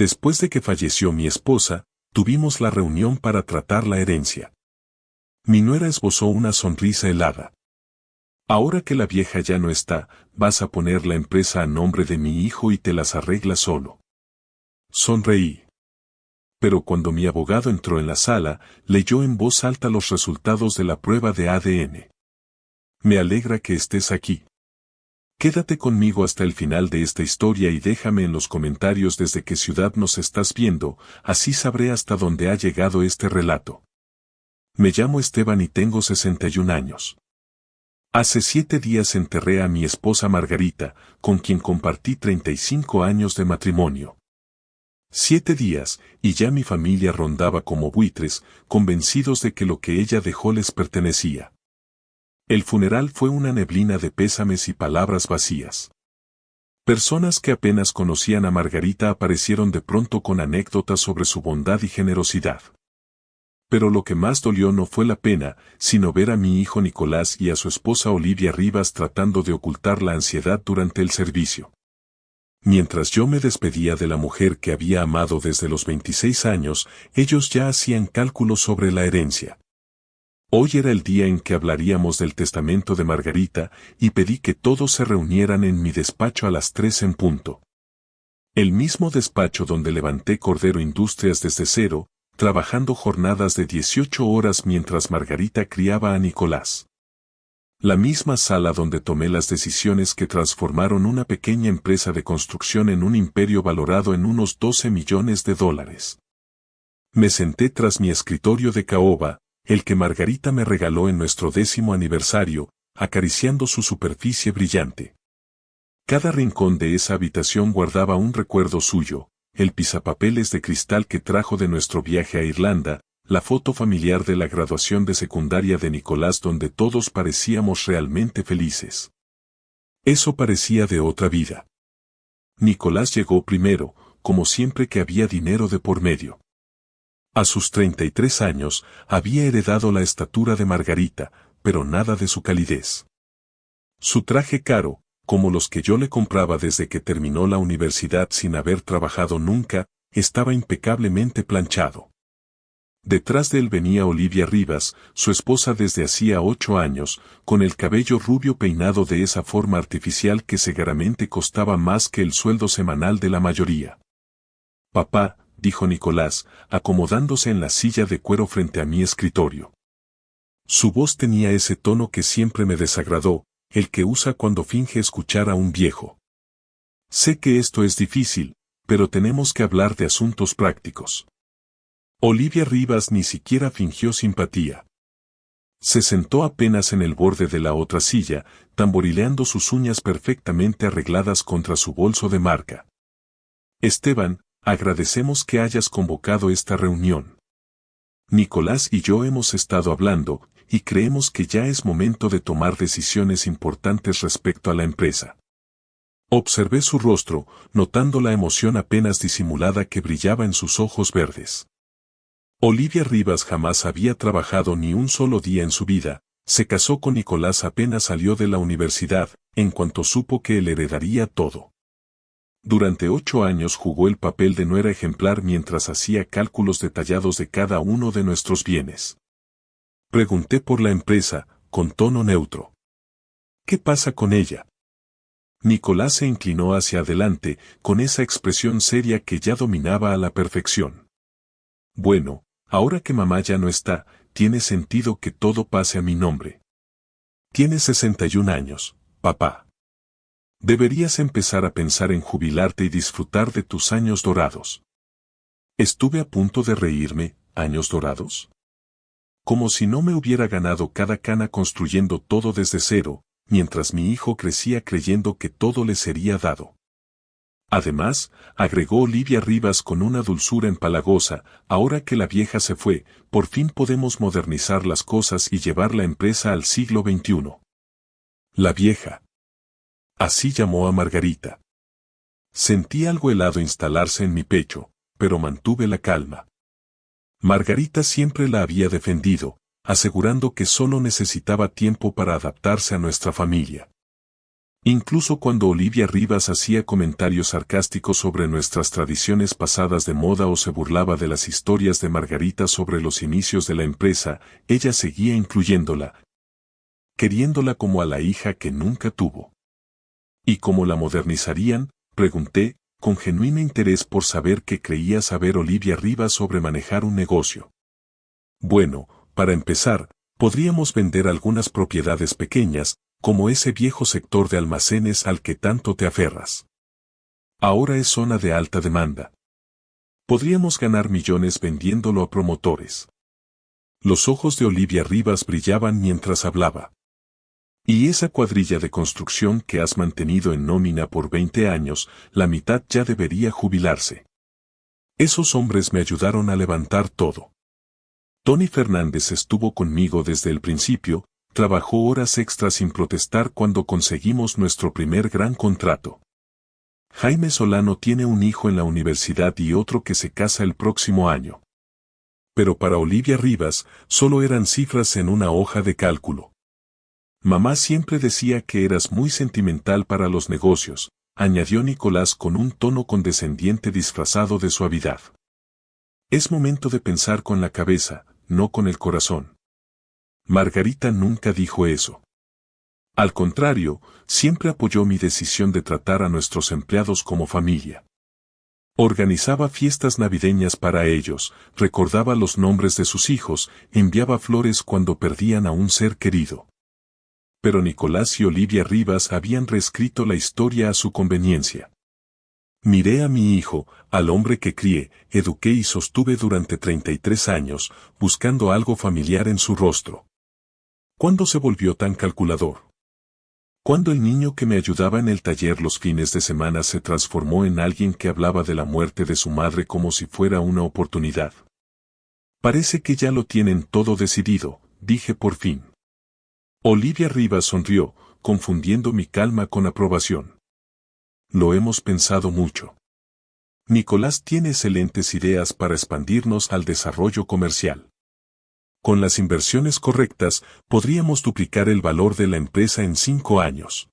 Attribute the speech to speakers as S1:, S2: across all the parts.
S1: Después de que falleció mi esposa, tuvimos la reunión para tratar la herencia. Mi nuera esbozó una sonrisa helada. Ahora que la vieja ya no está, vas a poner la empresa a nombre de mi hijo y te las arreglas solo. Sonreí. Pero cuando mi abogado entró en la sala, leyó en voz alta los resultados de la prueba de ADN. Me alegra que estés aquí. Quédate conmigo hasta el final de esta historia y déjame en los comentarios desde qué ciudad nos estás viendo, así sabré hasta dónde ha llegado este relato. Me llamo Esteban y tengo 61 años. Hace 7 días enterré a mi esposa Margarita, con quien compartí 35 años de matrimonio. 7 días, y ya mi familia rondaba como buitres, convencidos de que lo que ella dejó les pertenecía. El funeral fue una neblina de pésames y palabras vacías. Personas que apenas conocían a Margarita aparecieron de pronto con anécdotas sobre su bondad y generosidad. Pero lo que más dolió no fue la pena, sino ver a mi hijo Nicolás y a su esposa Olivia Rivas tratando de ocultar la ansiedad durante el servicio. Mientras yo me despedía de la mujer que había amado desde los 26 años, ellos ya hacían cálculos sobre la herencia. Hoy era el día en que hablaríamos del testamento de Margarita, y pedí que todos se reunieran en mi despacho a las 3 en punto. El mismo despacho donde levanté Cordero Industrias desde cero, trabajando jornadas de 18 horas mientras Margarita criaba a Nicolás. La misma sala donde tomé las decisiones que transformaron una pequeña empresa de construcción en un imperio valorado en unos $12 millones. Me senté tras mi escritorio de caoba, el que Margarita me regaló en nuestro 10º aniversario, acariciando su superficie brillante. Cada rincón de esa habitación guardaba un recuerdo suyo, el pisapapeles de cristal que trajo de nuestro viaje a Irlanda, la foto familiar de la graduación de secundaria de Nicolás donde todos parecíamos realmente felices. Eso parecía de otra vida. Nicolás llegó primero, como siempre que había dinero de por medio. A sus 33 años, había heredado la estatura de Margarita, pero nada de su calidez. Su traje caro, como los que yo le compraba desde que terminó la universidad sin haber trabajado nunca, estaba impecablemente planchado. Detrás de él venía Olivia Rivas, su esposa desde hacía 8 años, con el cabello rubio peinado de esa forma artificial que seguramente costaba más que el sueldo semanal de la mayoría. «Papá», dijo Nicolás, acomodándose en la silla de cuero frente a mi escritorio. Su voz tenía ese tono que siempre me desagradó, el que usa cuando finge escuchar a un viejo. Sé que esto es difícil, pero tenemos que hablar de asuntos prácticos. Olivia Rivas ni siquiera fingió simpatía. Se sentó apenas en el borde de la otra silla, tamborileando sus uñas perfectamente arregladas contra su bolso de marca. Esteban, agradecemos que hayas convocado esta reunión. Nicolás y yo hemos estado hablando, y creemos que ya es momento de tomar decisiones importantes respecto a la empresa. Observé su rostro, notando la emoción apenas disimulada que brillaba en sus ojos verdes. Olivia Rivas jamás había trabajado ni un solo día en su vida, se casó con Nicolás apenas salió de la universidad, en cuanto supo que él heredaría todo. Durante 8 años jugó el papel de nuera ejemplar mientras hacía cálculos detallados de cada uno de nuestros bienes. Pregunté por la empresa, con tono neutro. ¿Qué pasa con ella? Nicolás se inclinó hacia adelante, con esa expresión seria que ya dominaba a la perfección. Bueno, ahora que mamá ya no está, tiene sentido que todo pase a mi nombre. Tienes 61 años, papá. Deberías empezar a pensar en jubilarte y disfrutar de tus años dorados. Estuve a punto de reírme, ¿años dorados? Como si no me hubiera ganado cada cana construyendo todo desde cero, mientras mi hijo crecía creyendo que todo le sería dado. Además, agregó Olivia Rivas con una dulzura empalagosa, ahora que la vieja se fue, por fin podemos modernizar las cosas y llevar la empresa al siglo XXI. La vieja. Así llamó a Margarita. Sentí algo helado instalarse en mi pecho, pero mantuve la calma. Margarita siempre la había defendido, asegurando que solo necesitaba tiempo para adaptarse a nuestra familia. Incluso cuando Olivia Rivas hacía comentarios sarcásticos sobre nuestras tradiciones pasadas de moda o se burlaba de las historias de Margarita sobre los inicios de la empresa, ella seguía incluyéndola, queriéndola como a la hija que nunca tuvo. ¿Y cómo la modernizarían?, pregunté, con genuino interés por saber qué creía saber Olivia Rivas sobre manejar un negocio. Bueno, para empezar, podríamos vender algunas propiedades pequeñas, como ese viejo sector de almacenes al que tanto te aferras. Ahora es zona de alta demanda. Podríamos ganar millones vendiéndolo a promotores. Los ojos de Olivia Rivas brillaban mientras hablaba. Y esa cuadrilla de construcción que has mantenido en nómina por 20 años, la mitad ya debería jubilarse. Esos hombres me ayudaron a levantar todo. Tony Fernández estuvo conmigo desde el principio, trabajó horas extras sin protestar cuando conseguimos nuestro primer gran contrato. Jaime Solano tiene un hijo en la universidad y otro que se casa el próximo año. Pero para Olivia Rivas, solo eran cifras en una hoja de cálculo. Mamá siempre decía que eras muy sentimental para los negocios, añadió Nicolás con un tono condescendiente disfrazado de suavidad. Es momento de pensar con la cabeza, no con el corazón. Margarita nunca dijo eso. Al contrario, siempre apoyó mi decisión de tratar a nuestros empleados como familia. Organizaba fiestas navideñas para ellos, recordaba los nombres de sus hijos, enviaba flores cuando perdían a un ser querido. Pero Nicolás y Olivia Rivas habían reescrito la historia a su conveniencia. Miré a mi hijo, al hombre que crié, eduqué y sostuve durante 33 años, buscando algo familiar en su rostro. ¿Cuándo se volvió tan calculador? ¿Cuándo el niño que me ayudaba en el taller los fines de semana se transformó en alguien que hablaba de la muerte de su madre como si fuera una oportunidad? Parece que ya lo tienen todo decidido, dije por fin. Olivia Rivas sonrió, confundiendo mi calma con aprobación. Lo hemos pensado mucho. Nicolás tiene excelentes ideas para expandirnos al desarrollo comercial. Con las inversiones correctas, podríamos duplicar el valor de la empresa en 5 años.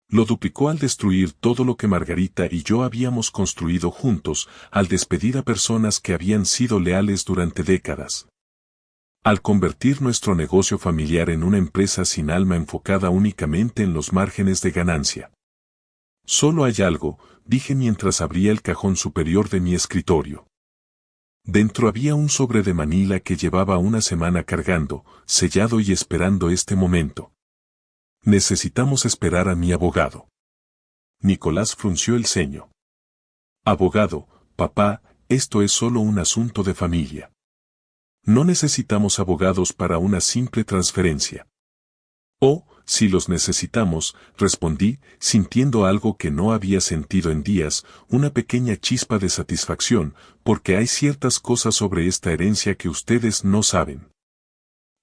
S1: Lo duplicó al destruir todo lo que Margarita y yo habíamos construido juntos, al despedir a personas que habían sido leales durante décadas. Al convertir nuestro negocio familiar en una empresa sin alma enfocada únicamente en los márgenes de ganancia. Solo hay algo, dije mientras abría el cajón superior de mi escritorio. Dentro había un sobre de Manila que llevaba una semana cargando, sellado y esperando este momento. Necesitamos esperar a mi abogado. Nicolás frunció el ceño. Abogado, papá, esto es solo un asunto de familia. No necesitamos abogados para una simple transferencia. Oh, si los necesitamos, respondí, sintiendo algo que no había sentido en días, una pequeña chispa de satisfacción, porque hay ciertas cosas sobre esta herencia que ustedes no saben.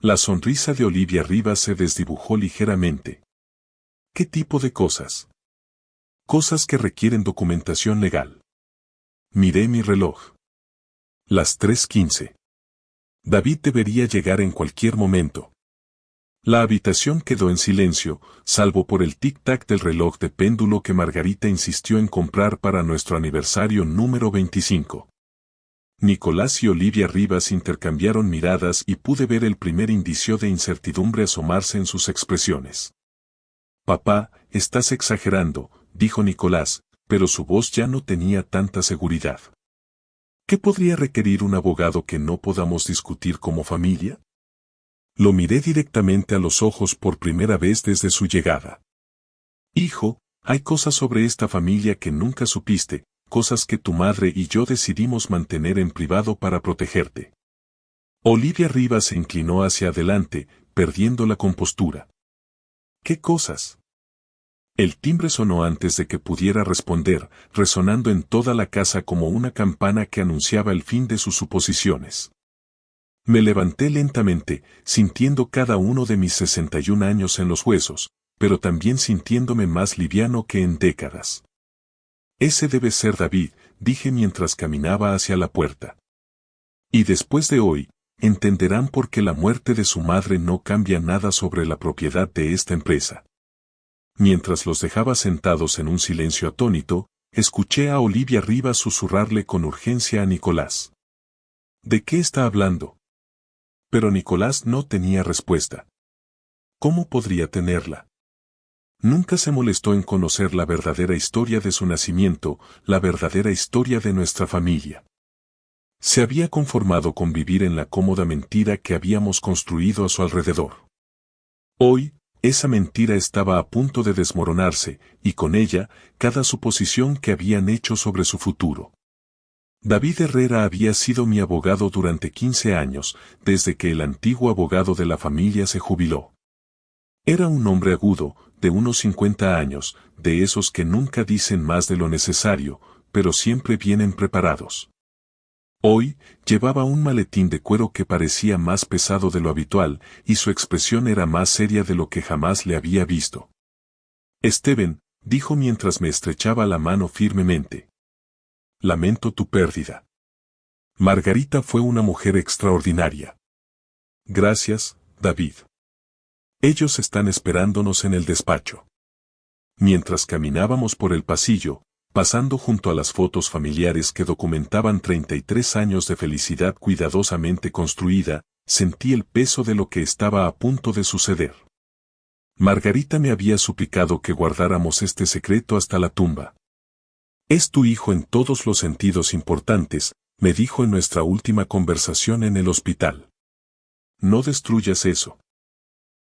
S1: La sonrisa de Olivia Rivas se desdibujó ligeramente. ¿Qué tipo de cosas? Cosas que requieren documentación legal. Miré mi reloj. Las 3:15. David debería llegar en cualquier momento. La habitación quedó en silencio, salvo por el tic-tac del reloj de péndulo que Margarita insistió en comprar para nuestro aniversario número 25. Nicolás y Olivia Rivas intercambiaron miradas y pude ver el primer indicio de incertidumbre asomarse en sus expresiones. Papá, estás exagerando, dijo Nicolás, pero su voz ya no tenía tanta seguridad. ¿Qué podría requerir un abogado que no podamos discutir como familia? Lo miré directamente a los ojos por primera vez desde su llegada. Hijo, hay cosas sobre esta familia que nunca supiste, cosas que tu madre y yo decidimos mantener en privado para protegerte. Olivia Rivas se inclinó hacia adelante, perdiendo la compostura. ¿Qué cosas? El timbre sonó antes de que pudiera responder, resonando en toda la casa como una campana que anunciaba el fin de sus suposiciones. Me levanté lentamente, sintiendo cada uno de mis 61 años en los huesos, pero también sintiéndome más liviano que en décadas. Ese debe ser David, dije mientras caminaba hacia la puerta. Y después de hoy, entenderán por qué la muerte de su madre no cambia nada sobre la propiedad de esta empresa. Mientras los dejaba sentados en un silencio atónito, escuché a Olivia Rivas susurrarle con urgencia a Nicolás. ¿De qué está hablando? Pero Nicolás no tenía respuesta. ¿Cómo podría tenerla? Nunca se molestó en conocer la verdadera historia de su nacimiento, la verdadera historia de nuestra familia. Se había conformado con vivir en la cómoda mentira que habíamos construido a su alrededor. Hoy, esa mentira estaba a punto de desmoronarse, y con ella, cada suposición que habían hecho sobre su futuro. David Herrera había sido mi abogado durante 15 años, desde que el antiguo abogado de la familia se jubiló. Era un hombre agudo, de unos 50 años, de esos que nunca dicen más de lo necesario, pero siempre vienen preparados. Hoy, llevaba un maletín de cuero que parecía más pesado de lo habitual, y su expresión era más seria de lo que jamás le había visto. Steven, dijo mientras me estrechaba la mano firmemente. Lamento tu pérdida. Margarita fue una mujer extraordinaria. Gracias, David. Ellos están esperándonos en el despacho. Mientras caminábamos por el pasillo, pasando junto a las fotos familiares que documentaban 33 años de felicidad cuidadosamente construida, sentí el peso de lo que estaba a punto de suceder. Margarita me había suplicado que guardáramos este secreto hasta la tumba. Es tu hijo en todos los sentidos importantes, me dijo en nuestra última conversación en el hospital. No destruyas eso.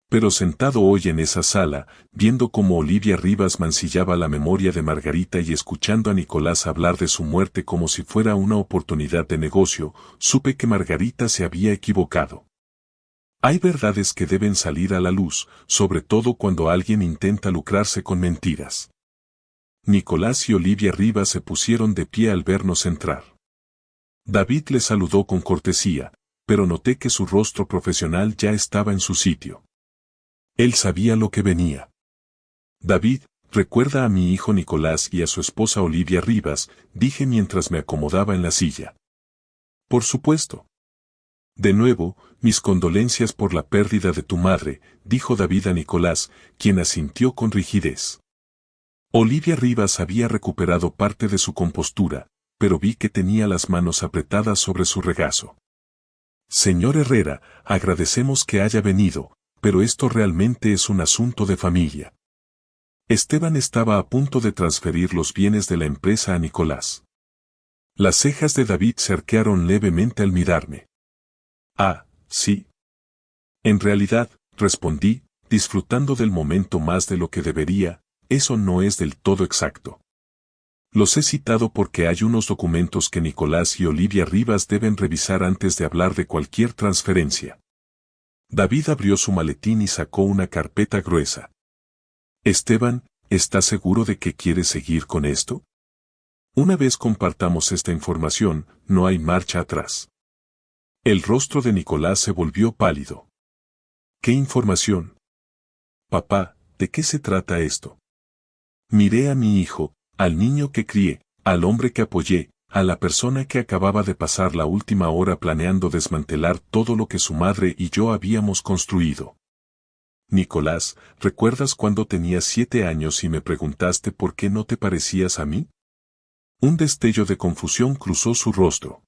S1: Pero sentado hoy en esa sala, viendo cómo Olivia Rivas mancillaba la memoria de Margarita y escuchando a Nicolás hablar de su muerte como si fuera una oportunidad de negocio, supe que Margarita se había equivocado. Hay verdades que deben salir a la luz, sobre todo cuando alguien intenta lucrarse con mentiras. Nicolás y Olivia Rivas se pusieron de pie al vernos entrar. David le saludó con cortesía, pero noté que su rostro profesional ya estaba en su sitio. Él sabía lo que venía. David, recuerda a mi hijo Nicolás y a su esposa Olivia Rivas, dije mientras me acomodaba en la silla. Por supuesto. De nuevo, mis condolencias por la pérdida de tu madre, dijo David a Nicolás, quien asintió con rigidez. Olivia Rivas había recuperado parte de su compostura, pero vi que tenía las manos apretadas sobre su regazo. Señor Herrera, agradecemos que haya venido, pero esto realmente es un asunto de familia. Esteban estaba a punto de transferir los bienes de la empresa a Nicolás. Las cejas de David se arquearon levemente al mirarme. Ah, sí. En realidad, respondí, disfrutando del momento más de lo que debería, eso no es del todo exacto. Los he citado porque hay unos documentos que Nicolás y Olivia Rivas deben revisar antes de hablar de cualquier transferencia. David abrió su maletín y sacó una carpeta gruesa. Esteban, ¿estás seguro de que quieres seguir con esto? Una vez compartamos esta información, no hay marcha atrás. El rostro de Nicolás se volvió pálido. ¿Qué información? Papá, ¿de qué se trata esto? Miré a mi hijo, al niño que crié, al hombre que apoyé, a la persona que acababa de pasar la última hora planeando desmantelar todo lo que su madre y yo habíamos construido. Nicolás, ¿recuerdas cuando tenías 7 años y me preguntaste por qué no te parecías a mí? Un destello de confusión cruzó su rostro.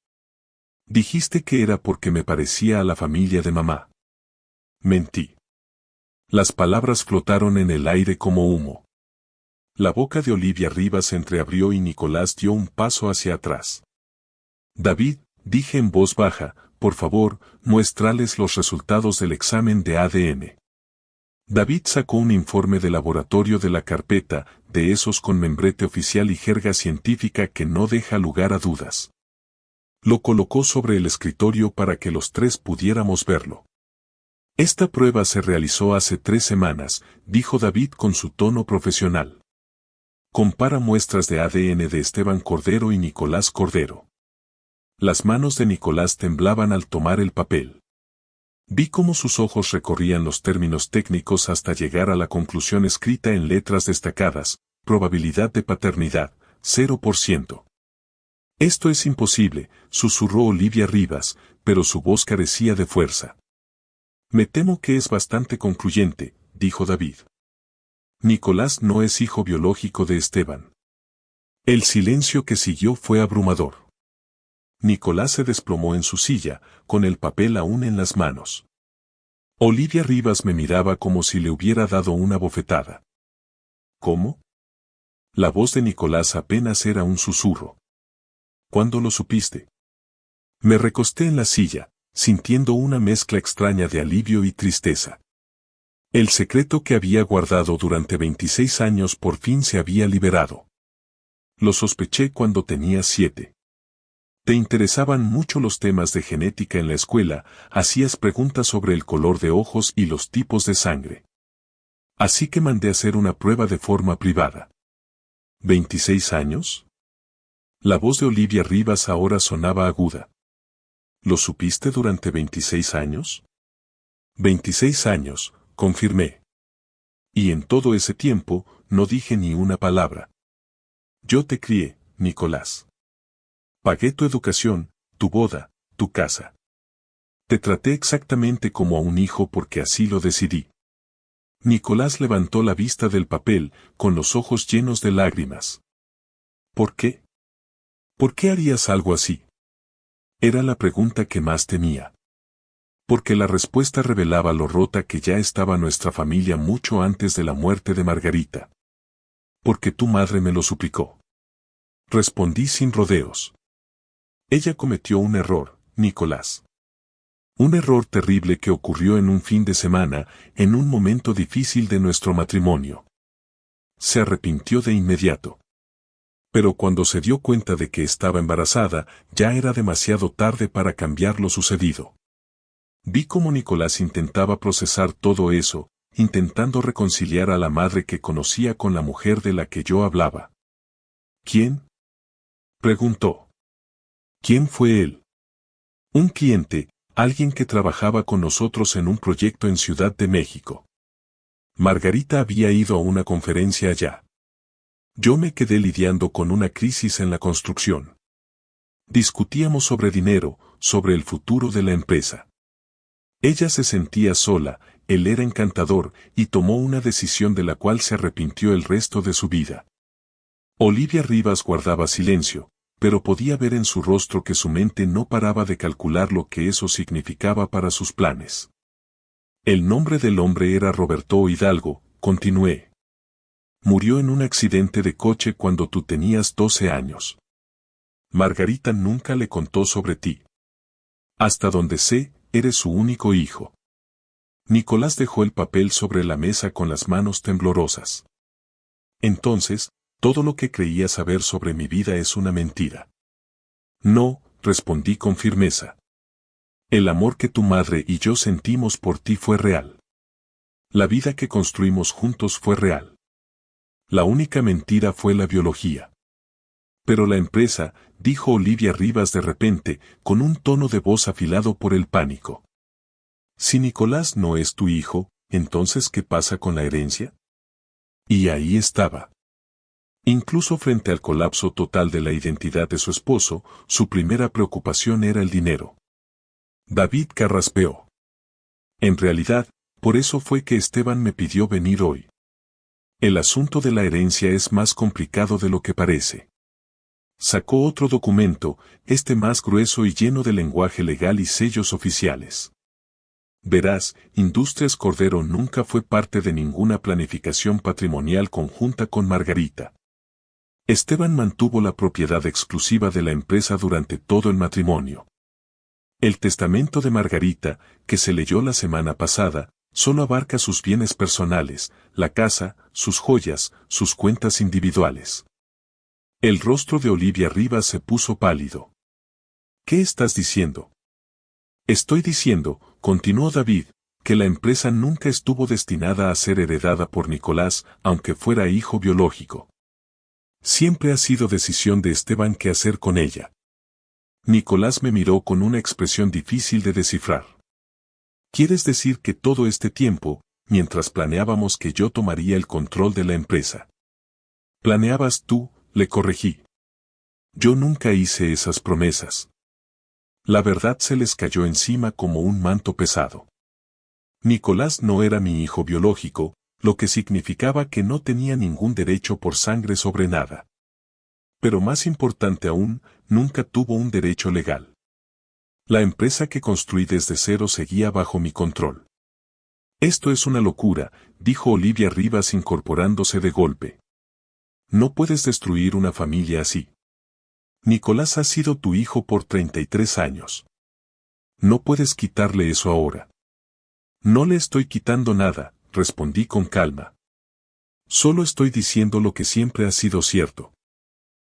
S1: Dijiste que era porque me parecía a la familia de mamá. Mentí. Las palabras flotaron en el aire como humo. La boca de Olivia Rivas se entreabrió y Nicolás dio un paso hacia atrás. David, dije en voz baja, por favor, muéstrales los resultados del examen de ADN. David sacó un informe de laboratorio de la carpeta, de esos con membrete oficial y jerga científica que no deja lugar a dudas. Lo colocó sobre el escritorio para que los tres pudiéramos verlo. Esta prueba se realizó hace 3 semanas, dijo David con su tono profesional. Compara muestras de ADN de Esteban Cordero y Nicolás Cordero. Las manos de Nicolás temblaban al tomar el papel. Vi cómo sus ojos recorrían los términos técnicos hasta llegar a la conclusión escrita en letras destacadas, probabilidad de paternidad, 0%. Esto es imposible, susurró Olivia Rivas, pero su voz carecía de fuerza. Me temo que es bastante concluyente, dijo David. Nicolás no es hijo biológico de Esteban. El silencio que siguió fue abrumador. Nicolás se desplomó en su silla, con el papel aún en las manos. Olivia Rivas me miraba como si le hubiera dado una bofetada. ¿Cómo? La voz de Nicolás apenas era un susurro. ¿Cuándo lo supiste? Me recosté en la silla, sintiendo una mezcla extraña de alivio y tristeza. El secreto que había guardado durante 26 años por fin se había liberado. Lo sospeché cuando tenía 7. Te interesaban mucho los temas de genética en la escuela, hacías preguntas sobre el color de ojos y los tipos de sangre. Así que mandé a hacer una prueba de forma privada. ¿26 años? La voz de Olivia Rivas ahora sonaba aguda. ¿Lo supiste durante 26 años? 26 años, confirmé. Y en todo ese tiempo, no dije ni una palabra. Yo te crié, Nicolás. Pagué tu educación, tu boda, tu casa. Te traté exactamente como a un hijo porque así lo decidí. Nicolás levantó la vista del papel, con los ojos llenos de lágrimas. ¿Por qué? ¿Por qué harías algo así? Era la pregunta que más temía. Porque la respuesta revelaba lo rota que ya estaba nuestra familia mucho antes de la muerte de Margarita. Porque tu madre me lo suplicó. Respondí sin rodeos. Ella cometió un error, Nicolás. Un error terrible que ocurrió en un fin de semana, en un momento difícil de nuestro matrimonio. Se arrepintió de inmediato. Pero cuando se dio cuenta de que estaba embarazada, ya era demasiado tarde para cambiar lo sucedido. Vi cómo Nicolás intentaba procesar todo eso, intentando reconciliar a la madre que conocía con la mujer de la que yo hablaba. ¿Quién? Preguntó. ¿Quién fue él? Un cliente, alguien que trabajaba con nosotros en un proyecto en Ciudad de México. Margarita había ido a una conferencia allá. Yo me quedé lidiando con una crisis en la construcción. Discutíamos sobre dinero, sobre el futuro de la empresa. Ella se sentía sola, él era encantador, y tomó una decisión de la cual se arrepintió el resto de su vida. Olivia Rivas guardaba silencio, pero podía ver en su rostro que su mente no paraba de calcular lo que eso significaba para sus planes. El nombre del hombre era Roberto Hidalgo, continué. Murió en un accidente de coche cuando tú tenías 12 años. Margarita nunca le contó sobre ti. Hasta donde sé, eres su único hijo. Nicolás dejó el papel sobre la mesa con las manos temblorosas. Entonces, todo lo que creía saber sobre mi vida es una mentira. No, respondí con firmeza. El amor que tu madre y yo sentimos por ti fue real. La vida que construimos juntos fue real. La única mentira fue la biología. Pero la empresa, dijo Olivia Rivas de repente, con un tono de voz afilado por el pánico. Si Nicolás no es tu hijo, entonces ¿qué pasa con la herencia? Y ahí estaba. Incluso frente al colapso total de la identidad de su esposo, su primera preocupación era el dinero. David carraspeó. En realidad, por eso fue que Esteban me pidió venir hoy. El asunto de la herencia es más complicado de lo que parece. Sacó otro documento, este más grueso y lleno de lenguaje legal y sellos oficiales. Verás, Industrias Cordero nunca fue parte de ninguna planificación patrimonial conjunta con Margarita. Esteban mantuvo la propiedad exclusiva de la empresa durante todo el matrimonio. El testamento de Margarita, que se leyó la semana pasada, solo abarca sus bienes personales, la casa, sus joyas, sus cuentas individuales. El rostro de Olivia Rivas se puso pálido. ¿Qué estás diciendo? Estoy diciendo, continuó David, que la empresa nunca estuvo destinada a ser heredada por Nicolás, aunque fuera hijo biológico. Siempre ha sido decisión de Esteban qué hacer con ella. Nicolás me miró con una expresión difícil de descifrar. ¿Quieres decir que todo este tiempo, mientras planeábamos que yo tomaría el control de la empresa? Planeabas tú, le corregí. Yo nunca hice esas promesas. La verdad se les cayó encima como un manto pesado. Nicolás no era mi hijo biológico, lo que significaba que no tenía ningún derecho por sangre sobre nada. Pero más importante aún, nunca tuvo un derecho legal. La empresa que construí desde cero seguía bajo mi control. Esto es una locura, dijo Olivia Rivas incorporándose de golpe. No puedes destruir una familia así. Nicolás ha sido tu hijo por 33 años. No puedes quitarle eso ahora. No le estoy quitando nada, respondí con calma. Solo estoy diciendo lo que siempre ha sido cierto.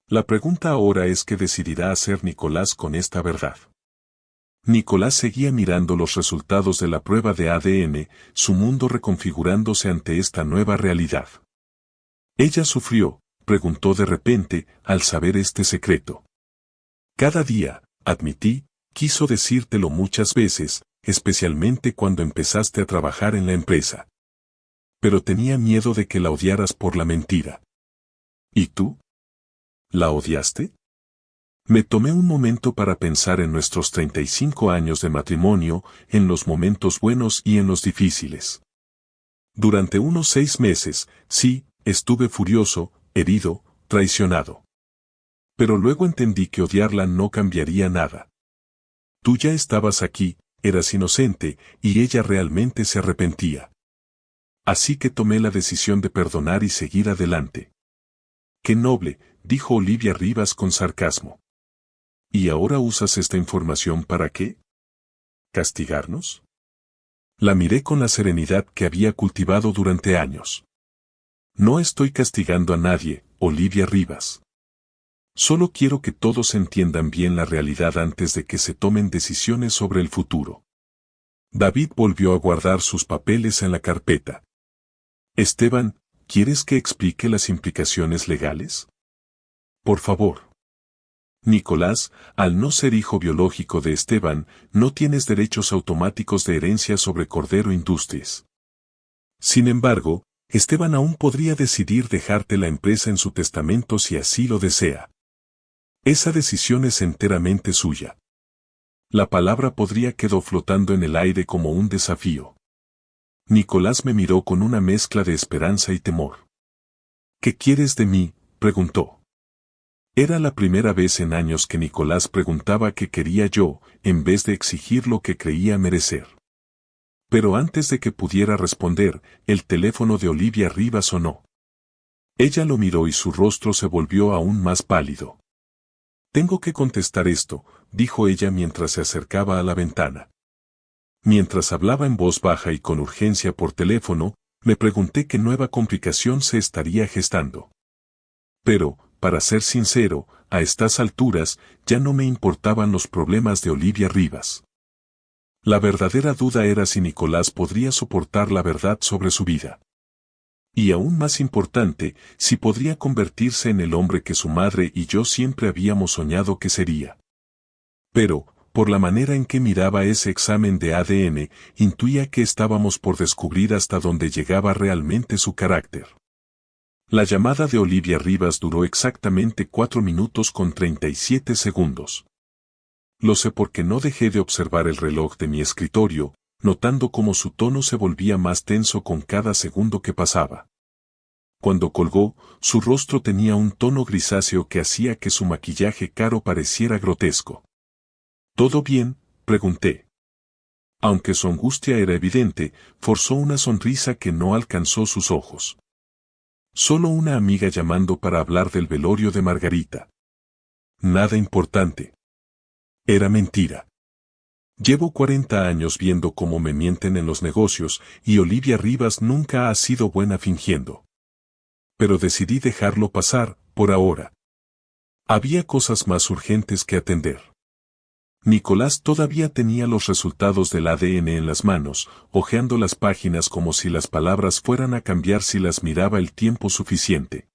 S1: La pregunta ahora es qué decidirá hacer Nicolás con esta verdad. Nicolás seguía mirando los resultados de la prueba de ADN, su mundo reconfigurándose ante esta nueva realidad. ¿Ella sufrió?, preguntó de repente, al saber este secreto. Cada día, admití, quiso decírtelo muchas veces, especialmente cuando empezaste a trabajar en la empresa. Pero tenía miedo de que la odiaras por la mentira. ¿Y tú? ¿La odiaste? Me tomé un momento para pensar en nuestros 35 años de matrimonio, en los momentos buenos y en los difíciles. Durante unos 6 meses, sí, estuve furioso, herido, traicionado. Pero luego entendí que odiarla no cambiaría nada. Tú ya estabas aquí, eras inocente, y ella realmente se arrepentía. Así que tomé la decisión de perdonar y seguir adelante. Qué noble, dijo Olivia Rivas con sarcasmo. ¿Y ahora usas esta información para qué? ¿Castigarnos? La miré con la serenidad que había cultivado durante años. No estoy castigando a nadie, Olivia Rivas. Solo quiero que todos entiendan bien la realidad antes de que se tomen decisiones sobre el futuro. David volvió a guardar sus papeles en la carpeta. Esteban, ¿quieres que explique las implicaciones legales? Por favor. Nicolás, al no ser hijo biológico de Esteban, no tienes derechos automáticos de herencia sobre Cordero Industries. Sin embargo, Esteban aún podría decidir dejarte la empresa en su testamento si así lo desea. Esa decisión es enteramente suya. La palabra podría quedó flotando en el aire como un desafío. Nicolás me miró con una mezcla de esperanza y temor. ¿Qué quieres de mí?, preguntó. Era la primera vez en años que Nicolás preguntaba qué quería yo, en vez de exigir lo que creía merecer. Pero antes de que pudiera responder, el teléfono de Olivia Rivas sonó. Ella lo miró y su rostro se volvió aún más pálido. Tengo que contestar esto, dijo ella mientras se acercaba a la ventana. Mientras hablaba en voz baja y con urgencia por teléfono, me pregunté qué nueva complicación se estaría gestando. Pero, para ser sincero, a estas alturas, ya no me importaban los problemas de Olivia Rivas. La verdadera duda era si Nicolás podría soportar la verdad sobre su vida. Y aún más importante, si podría convertirse en el hombre que su madre y yo siempre habíamos soñado que sería. Pero, por la manera en que miraba ese examen de ADN, intuía que estábamos por descubrir hasta dónde llegaba realmente su carácter. La llamada de Olivia Rivas duró exactamente 4 minutos con 37 segundos. Lo sé porque no dejé de observar el reloj de mi escritorio, notando cómo su tono se volvía más tenso con cada segundo que pasaba. Cuando colgó, su rostro tenía un tono grisáceo que hacía que su maquillaje caro pareciera grotesco. ¿Todo bien?, pregunté. Aunque su angustia era evidente, forzó una sonrisa que no alcanzó sus ojos. Solo una amiga llamando para hablar del velorio de Margarita. Nada importante. Era mentira. Llevo 40 años viendo cómo me mienten en los negocios, y Olivia Rivas nunca ha sido buena fingiendo. Pero decidí dejarlo pasar, por ahora. Había cosas más urgentes que atender. Nicolás todavía tenía los resultados del ADN en las manos, hojeando las páginas como si las palabras fueran a cambiar si las miraba el tiempo suficiente.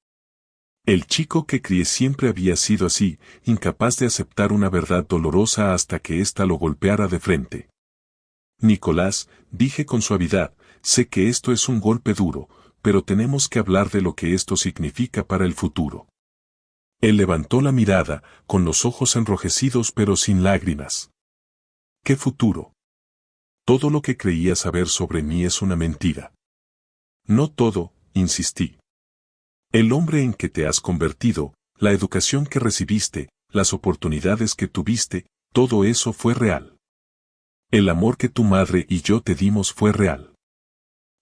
S1: El chico que crié siempre había sido así, incapaz de aceptar una verdad dolorosa hasta que ésta lo golpeara de frente. Nicolás, dije con suavidad, sé que esto es un golpe duro, pero tenemos que hablar de lo que esto significa para el futuro. Él levantó la mirada, con los ojos enrojecidos pero sin lágrimas. ¿Qué futuro? Todo lo que creía saber sobre mí es una mentira. No todo, insistí. El hombre en que te has convertido, la educación que recibiste, las oportunidades que tuviste, todo eso fue real. El amor que tu madre y yo te dimos fue real.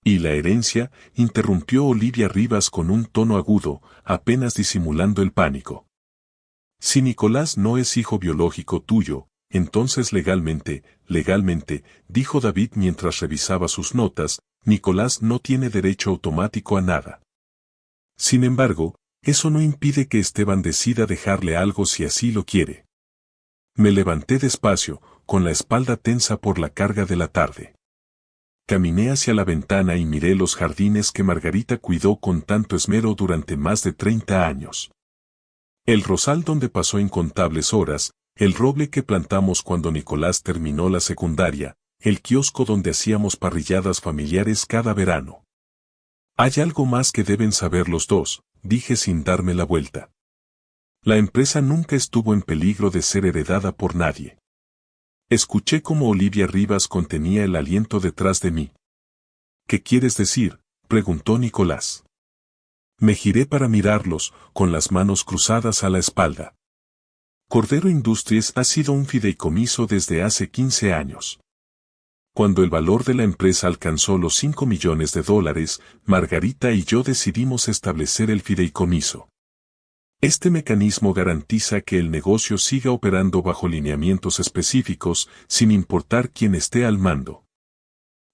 S1: Y la herencia, interrumpió Olivia Rivas con un tono agudo, apenas disimulando el pánico. Si Nicolás no es hijo biológico tuyo, entonces legalmente, dijo David mientras revisaba sus notas, Nicolás no tiene derecho automático a nada. Sin embargo, eso no impide que Esteban decida dejarle algo si así lo quiere. Me levanté despacio, con la espalda tensa por la carga de la tarde. Caminé hacia la ventana y miré los jardines que Margarita cuidó con tanto esmero durante más de 30 años. El rosal donde pasó incontables horas, el roble que plantamos cuando Nicolás terminó la secundaria, el kiosco donde hacíamos parrilladas familiares cada verano. Hay algo más que deben saber los dos, dije sin darme la vuelta. La empresa nunca estuvo en peligro de ser heredada por nadie. Escuché cómo Olivia Rivas contenía el aliento detrás de mí. ¿Qué quieres decir?, preguntó Nicolás. Me giré para mirarlos, con las manos cruzadas a la espalda. Cordero Industries ha sido un fideicomiso desde hace 15 años. Cuando el valor de la empresa alcanzó los $5 millones, Margarita y yo decidimos establecer el fideicomiso. Este mecanismo garantiza que el negocio siga operando bajo lineamientos específicos, sin importar quién esté al mando.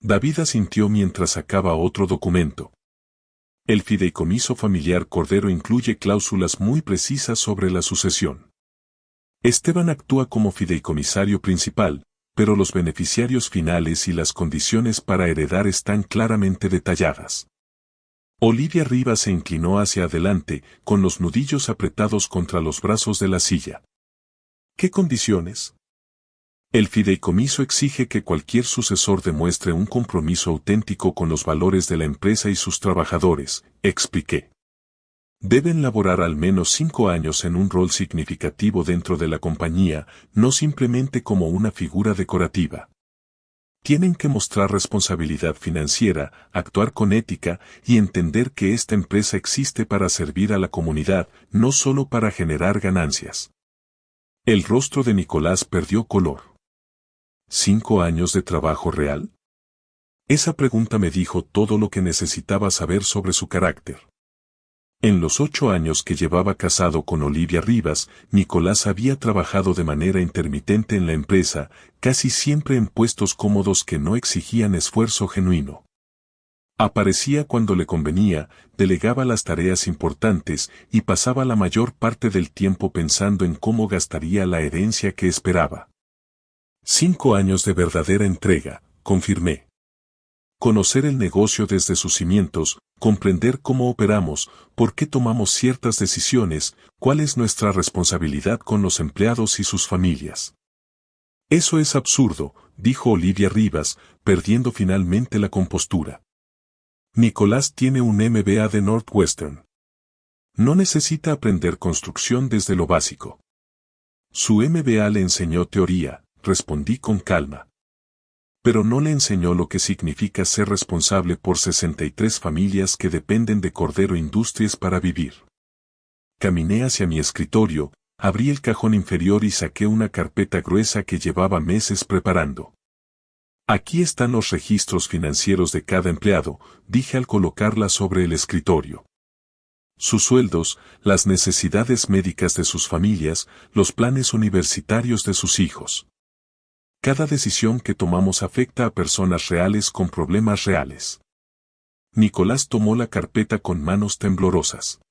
S1: David asintió mientras sacaba otro documento. El fideicomiso familiar Cordero incluye cláusulas muy precisas sobre la sucesión. Esteban actúa como fideicomisario principal, pero los beneficiarios finales y las condiciones para heredar están claramente detalladas. Olivia Rivas se inclinó hacia adelante, con los nudillos apretados contra los brazos de la silla. ¿Qué condiciones? El fideicomiso exige que cualquier sucesor demuestre un compromiso auténtico con los valores de la empresa y sus trabajadores, expliqué. Deben laborar al menos 5 años en un rol significativo dentro de la compañía, no simplemente como una figura decorativa. Tienen que mostrar responsabilidad financiera, actuar con ética y entender que esta empresa existe para servir a la comunidad, no solo para generar ganancias. El rostro de Nicolás perdió color. ¿5 años de trabajo real? Esa pregunta me dijo todo lo que necesitaba saber sobre su carácter. En los 8 años que llevaba casado con Olivia Rivas, Nicolás había trabajado de manera intermitente en la empresa, casi siempre en puestos cómodos que no exigían esfuerzo genuino. Aparecía cuando le convenía, delegaba las tareas importantes y pasaba la mayor parte del tiempo pensando en cómo gastaría la herencia que esperaba. 5 años de verdadera entrega, confirmé. Conocer el negocio desde sus cimientos, comprender cómo operamos, por qué tomamos ciertas decisiones, cuál es nuestra responsabilidad con los empleados y sus familias. Eso es absurdo, dijo Olivia Rivas, perdiendo finalmente la compostura. Nicolás tiene un MBA de Northwestern. No necesita aprender construcción desde lo básico. Su MBA le enseñó teoría, respondí con calma. Pero no le enseñó lo que significa ser responsable por 63 familias que dependen de Cordero Industries para vivir. Caminé hacia mi escritorio, abrí el cajón inferior y saqué una carpeta gruesa que llevaba meses preparando. Aquí están los registros financieros de cada empleado, dije al colocarla sobre el escritorio. Sus sueldos, las necesidades médicas de sus familias, los planes universitarios de sus hijos. Cada decisión que tomamos afecta a personas reales con problemas reales. Nicolás tomó la carpeta con manos temblorosas.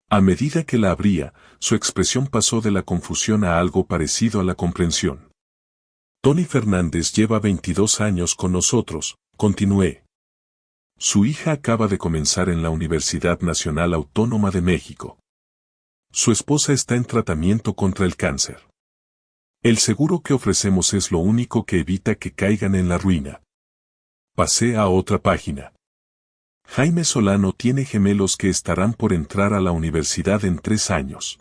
S1: A medida que la abría, su expresión pasó de la confusión a algo parecido a la comprensión. Tony Fernández lleva 22 años con nosotros, continué. Su hija acaba de comenzar en la Universidad Nacional Autónoma de México. Su esposa está en tratamiento contra el cáncer. El seguro que ofrecemos es lo único que evita que caigan en la ruina. Pasé a otra página. Jaime Solano tiene gemelos que estarán por entrar a la universidad en 3 años.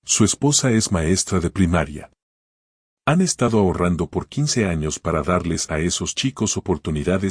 S1: Su esposa es maestra de primaria. Han estado ahorrando por 15 años para darles a esos chicos oportunidades